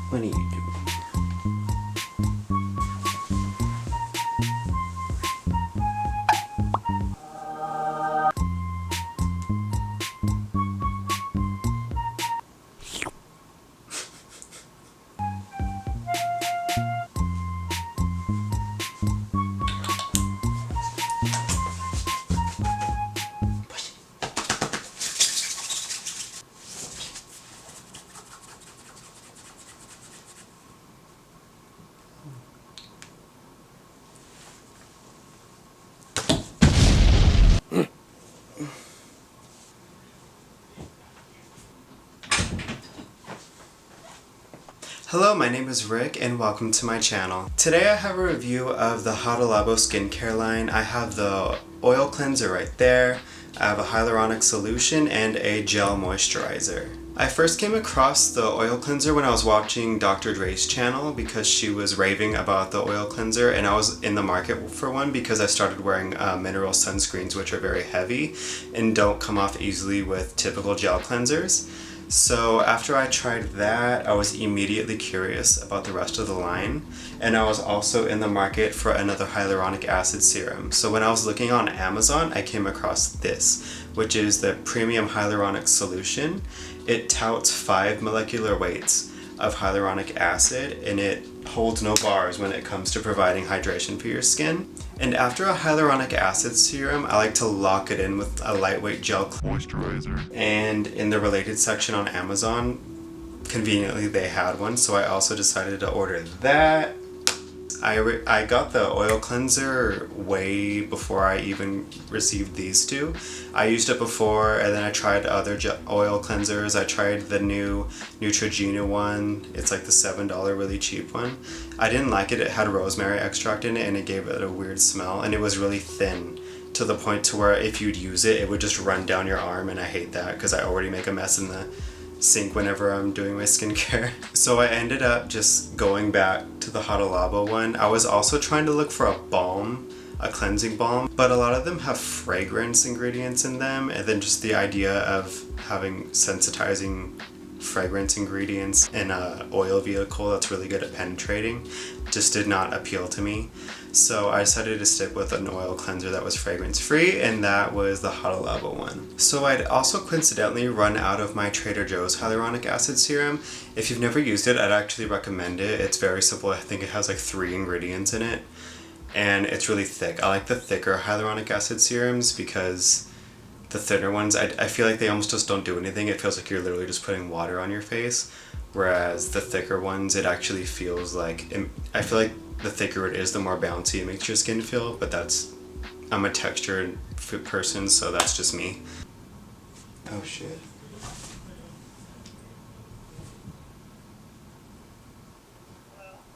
What are you doing? Hello, my name is Rick and welcome to my channel. Today I have a review of the HADALABO skincare line. I have the oil cleanser right there, I have a hyaluronic solution, and a gel moisturizer. I first came across the oil cleanser when I was watching Dr. Dre's channel because she was raving about the oil cleanser, and I was in the market for one because I started wearing mineral sunscreens, which are very heavy and don't come off easily with typical gel cleansers. So after I tried that, I was immediately curious about the rest of the line, and I was also in the market for another hyaluronic acid serum. So when I was looking on Amazon, I came across this, which is the premium hyaluronic solution. It touts 5 molecular weights of hyaluronic acid, and it holds no bars when it comes to providing hydration for your skin. And after a hyaluronic acid serum, I like to lock it in with a lightweight gel moisturizer. And in the related section on Amazon, conveniently they had one, so I also decided to order that. I got the oil cleanser way before I even received these two. I used it before, and then I tried other oil cleansers. I tried the new Neutrogena one. It's like the $7 really cheap one. I didn't like it. It had rosemary extract in it, and it gave it a weird smell, and it was really thin to the point to where if you'd use it, it would just run down your arm, and I hate that because I already make a mess in the sink whenever I'm doing my skincare. So I ended up just going back to the HADALABO one. I was also trying to look for a balm, a cleansing balm, but a lot of them have fragrance ingredients in them, and then just the idea of having sensitizing fragrance ingredients in a oil vehicle that's really good at penetrating just did not appeal to me. So I decided to stick with an oil cleanser that was fragrance free, and that was the HADALABO one. So I'd also coincidentally run out of my Trader Joe's hyaluronic acid serum. If you've never used it, I'd actually recommend it. It's very simple. I think it has like 3 ingredients in it, and it's really thick. I like the thicker hyaluronic acid serums because the thinner ones, I feel like they almost just don't do anything. It feels like you're literally just putting water on your face, whereas the thicker ones, it actually feels like, I feel like the thicker it is, the more bouncy it makes your skin feel, but I'm a textured person, so that's just me. Oh shit.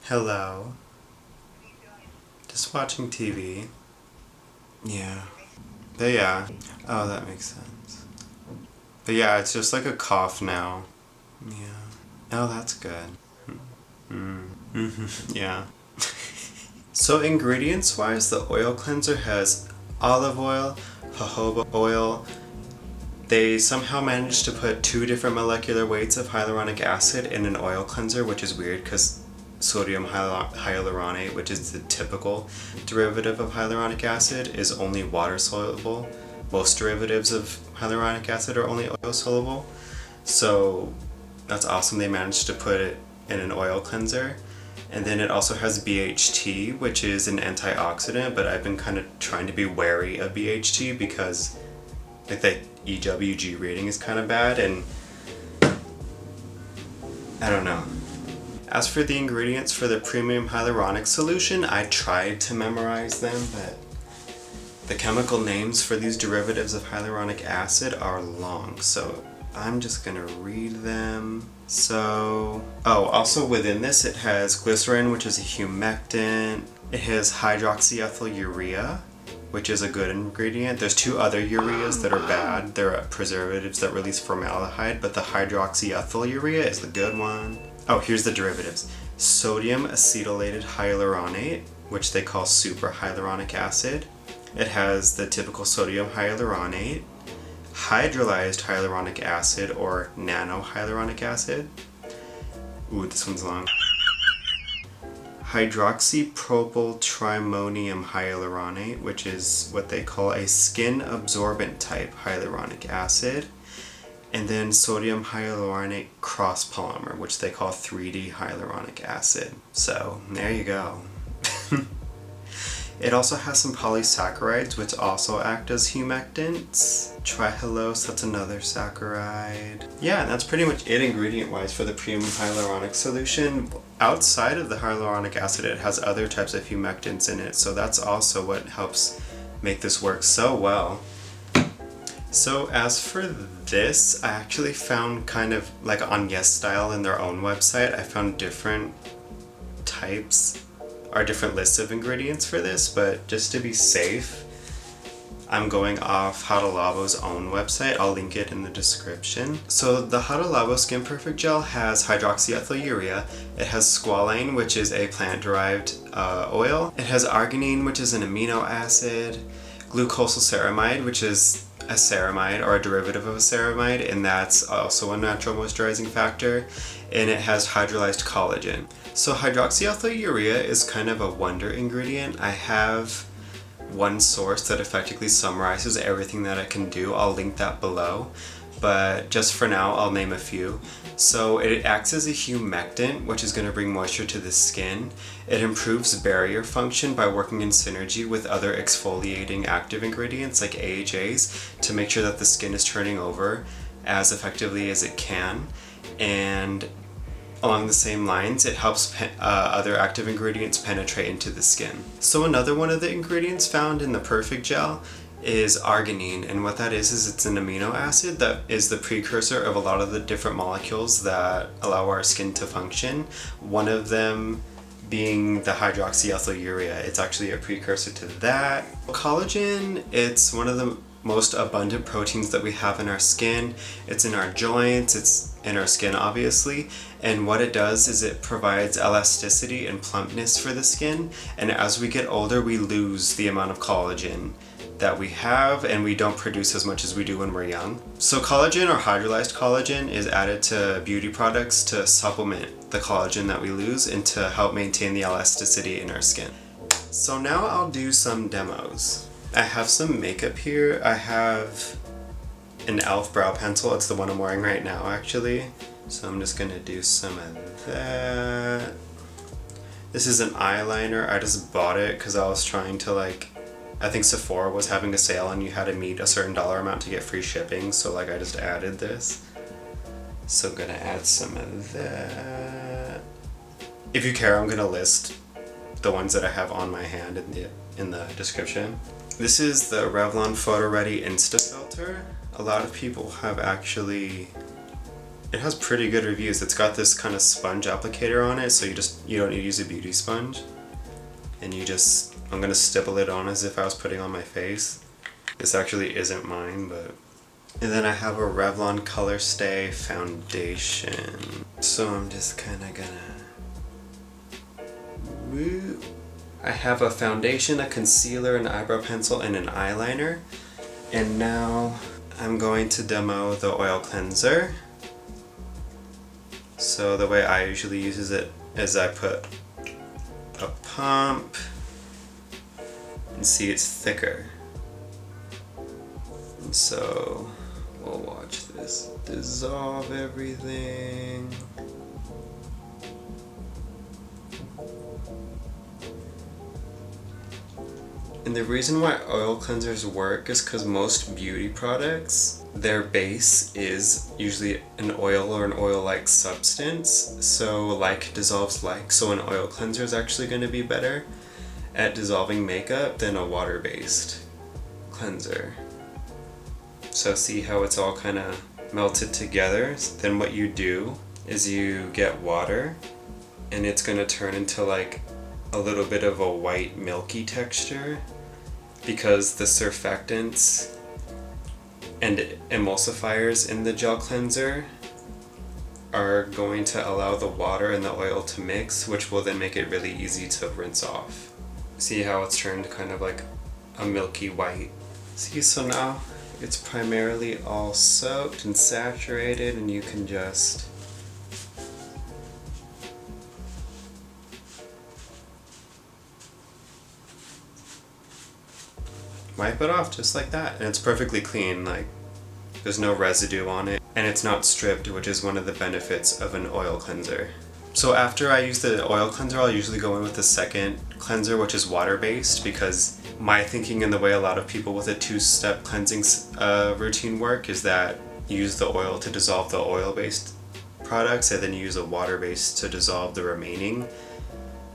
Hello. Just watching TV. Yeah. But yeah. Oh, that makes sense. But yeah, it's just like a cough now. Yeah. Oh, that's good. Yeah. So ingredients wise, the oil cleanser has olive oil, jojoba oil. They somehow managed to put 2 different molecular weights of hyaluronic acid in an oil cleanser, which is weird because sodium hyaluronate, which is the typical derivative of hyaluronic acid, is only water soluble. Most derivatives of hyaluronic acid are only oil soluble. So that's awesome. They managed to put it in an oil cleanser. And then it also has BHT, which is an antioxidant, but I've been kind of trying to be wary of BHT because like the EWG rating is kind of bad, and I don't know. As for the ingredients for the premium hyaluronic solution, I tried to memorize them, but the chemical names for these derivatives of hyaluronic acid are long, so I'm just gonna read them. So, also within this it has glycerin, which is a humectant. It has hydroxyethyl urea, which is a good ingredient. There's 2 other ureas that are bad. They're preservatives that release formaldehyde, but the hydroxyethyl urea is the good one. Oh, here's the derivatives. Sodium acetylated hyaluronate, which they call super hyaluronic acid. It has the typical sodium hyaluronate, hydrolyzed hyaluronic acid or nanohyaluronic acid. Ooh, this one's long. Hydroxypropyl trimonium hyaluronate, which is what they call a skin absorbent type hyaluronic acid. And then sodium hyaluronate cross polymer, which they call 3D hyaluronic acid. So there you go. It also has some polysaccharides, which also act as humectants. Trihylose, that's another saccharide. Yeah, and that's pretty much it ingredient-wise for the premium hyaluronic solution. Outside of the hyaluronic acid, it has other types of humectants in it, so that's also what helps make this work so well. So as for this, I actually found kind of like on Yes Style in their own website, I found different types or different lists of ingredients for this, but just to be safe, I'm going off HADALABO's own website. I'll link it in the description. So the HADALABO Skin Perfect Gel has hydroxyethyl urea. It has squalane, which is a plant-derived oil. It has arginine, which is an amino acid. Glucosylceramide, which is a ceramide or a derivative of a ceramide, and that's also a natural moisturizing factor. And it has hydrolyzed collagen. So hydroxyethyl urea is kind of a wonder ingredient. I have one source that effectively summarizes everything that it can do. I'll link that below, but just for now I'll name a few. So it acts as a humectant, which is going to bring moisture to the skin. It improves barrier function by working in synergy with other exfoliating active ingredients like AHAs to make sure that the skin is turning over as effectively as it can. And along the same lines, it helps other active ingredients penetrate into the skin. So another one of the ingredients found in the Perfect Gel is arginine, and what that is it's an amino acid that is the precursor of a lot of the different molecules that allow our skin to function. One of them being the hydroxyethyl urea. It's actually a precursor to that. Collagen, it's one of the most abundant proteins that we have in our skin. It's in our joints, it's in our skin obviously, and what it does is it provides elasticity and plumpness for the skin, and as we get older we lose the amount of collagen that we have, and we don't produce as much as we do when we're young. So collagen or hydrolyzed collagen is added to beauty products to supplement the collagen that we lose and to help maintain the elasticity in our skin. So now I'll do some demos. I have some makeup here. I have an e.l.f. brow pencil. It's the one I'm wearing right now actually. So I'm just gonna do some of that. This is an eyeliner. I just bought it because I was trying to I think Sephora was having a sale and you had to meet a certain dollar amount to get free shipping. So I just added this. So I'm gonna add some of that. If you care, I'm gonna list the ones that I have on my hand in the description. This is the Revlon Photo Ready Insta Filter. A lot of people have actually, it has pretty good reviews. It's got this kind of sponge applicator on it, so you don't need to use a beauty sponge. And I'm gonna stipple it on as if I was putting on my face. This actually isn't mine, but. And then I have a Revlon Color Stay Foundation. So I'm just kinda gonna, woo. I have a foundation, a concealer, an eyebrow pencil, and an eyeliner. And now I'm going to demo the oil cleanser. So the way I usually use it is I put a pump, and see it's thicker. And so we'll watch this dissolve everything. And the reason why oil cleansers work is because most beauty products, their base is usually an oil or an oil-like substance. So like dissolves like, so an oil cleanser is actually going to be better at dissolving makeup than a water-based cleanser. So see how it's all kind of melted together? Then what you do is you get water and it's going to turn into a little bit of a white milky texture because the surfactants and emulsifiers in the gel cleanser are going to allow the water and the oil to mix, which will then make it really easy to rinse off. See how it's turned kind of like a milky white? See, so now It's primarily all soaked and saturated, and you can just wipe it off just like that, and it's perfectly clean. Like, there's no residue on it, and it's not stripped, which is one of the benefits of an oil cleanser. So after I use the oil cleanser, I'll usually go in with the second cleanser, which is water-based, because my thinking and the way a lot of people with a two-step cleansing routine work is that you use the oil to dissolve the oil-based products, and then you use a water-based to dissolve the remaining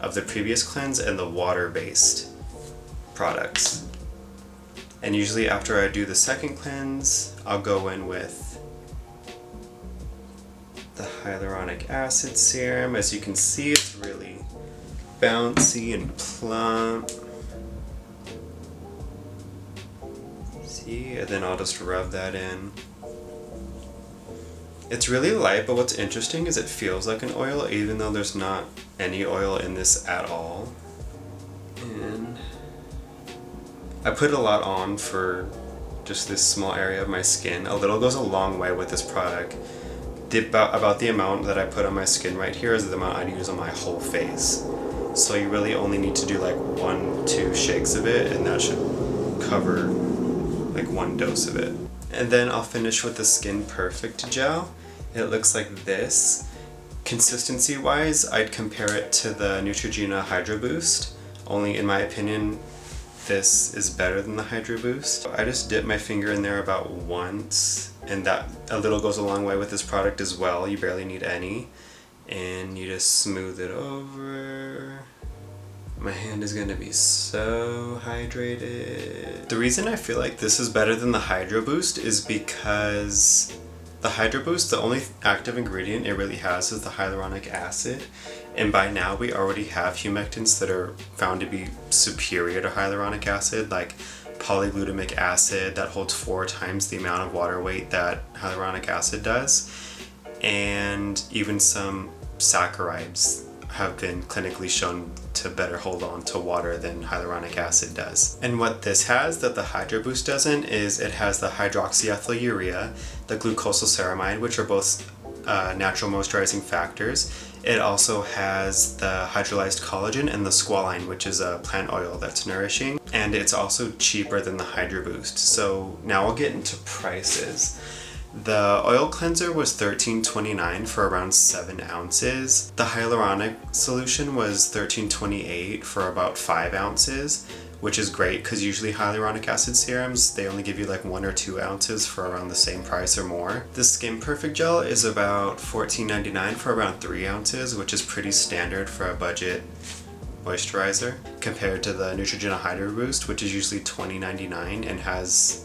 of the previous cleanse and the water-based products. And usually after I do the second cleanse, I'll go in with the hyaluronic acid serum. As you can see, it's really bouncy and plump. See, and then I'll just rub that in. It's really light, but what's interesting is it feels like an oil, even though there's not any oil in this at all. And I put a lot on for just this small area of my skin. A little goes a long way with this product. About the amount that I put on my skin right here is the amount I'd use on my whole face. So you really only need to do like 1-2 shakes of it, and that should cover like 1 dose of it. And then I'll finish with the Skin Perfect gel. It looks like this. Consistency wise, I'd compare it to the Neutrogena Hydro Boost, only in my opinion this is better than the Hydro Boost. I just dip my finger in there about once, and that a little goes a long way with this product as well. You barely need any, and you just smooth it over. My hand is gonna be so hydrated. The reason I feel like this is better than the Hydro Boost is because the Hydro Boost, the only active ingredient it really has is the hyaluronic acid, and by now we already have humectants that are found to be superior to hyaluronic acid, like polyglutamic acid that holds 4 times the amount of water weight that hyaluronic acid does, and even some saccharides have been clinically shown to better hold on to water than hyaluronic acid does. And what this has that the Hydro Boost doesn't is it has the hydroxyethyl urea, the glucosylceramide, which are both natural moisturizing factors. It also has the hydrolyzed collagen and the squalene, which is a plant oil that's nourishing, and it's also cheaper than the Hydro Boost. So now I'll get into prices. The oil cleanser was $13.29 for around 7 ounces. The hyaluronic solution was $13.28 for about 5 ounces, which is great because usually hyaluronic acid serums, they only give you like 1 or 2 ounces for around the same price or more. The Skin Perfect gel is about $14.99 for around 3 ounces, which is pretty standard for a budget moisturizer, compared to the Neutrogena Hydro Boost, which is usually $20.99 and has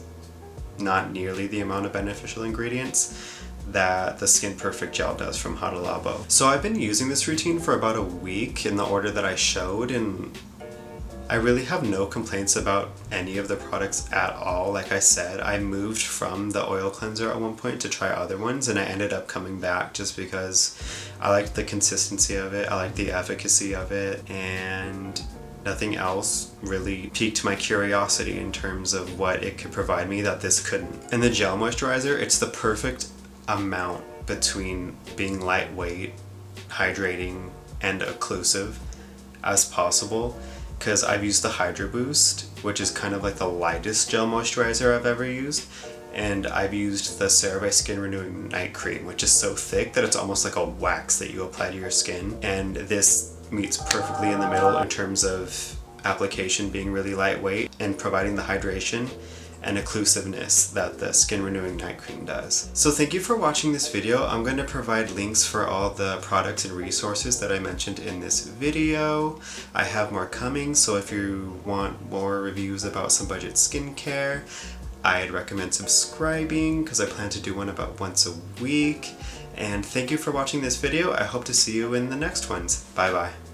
not nearly the amount of beneficial ingredients that the Skin Perfect gel does from HADALABO. So I've been using this routine for about a week in the order that I showed, and I really have no complaints about any of the products at all. Like I said, I moved from the oil cleanser at one point to try other ones, and I ended up coming back just because I liked the consistency of it, I liked the efficacy of it, and nothing else really piqued my curiosity in terms of what it could provide me that this couldn't. And the gel moisturizer, it's the perfect amount between being lightweight, hydrating, and occlusive as possible, because I've used the Hydro Boost, which is kind of like the lightest gel moisturizer I've ever used, and I've used the CeraVe Skin Renewing Night Cream, which is so thick that it's almost like a wax that you apply to your skin, and this meets perfectly in the middle in terms of application being really lightweight and providing the hydration and occlusiveness that the Skin Renewing Night Cream does. So thank you for watching this video. I'm going to provide links for all the products and resources that I mentioned in this video. I have more coming, so if you want more reviews about some budget skincare, I'd recommend subscribing because I plan to do one about once a week. And thank you for watching this video. I hope to see you in the next ones. Bye bye.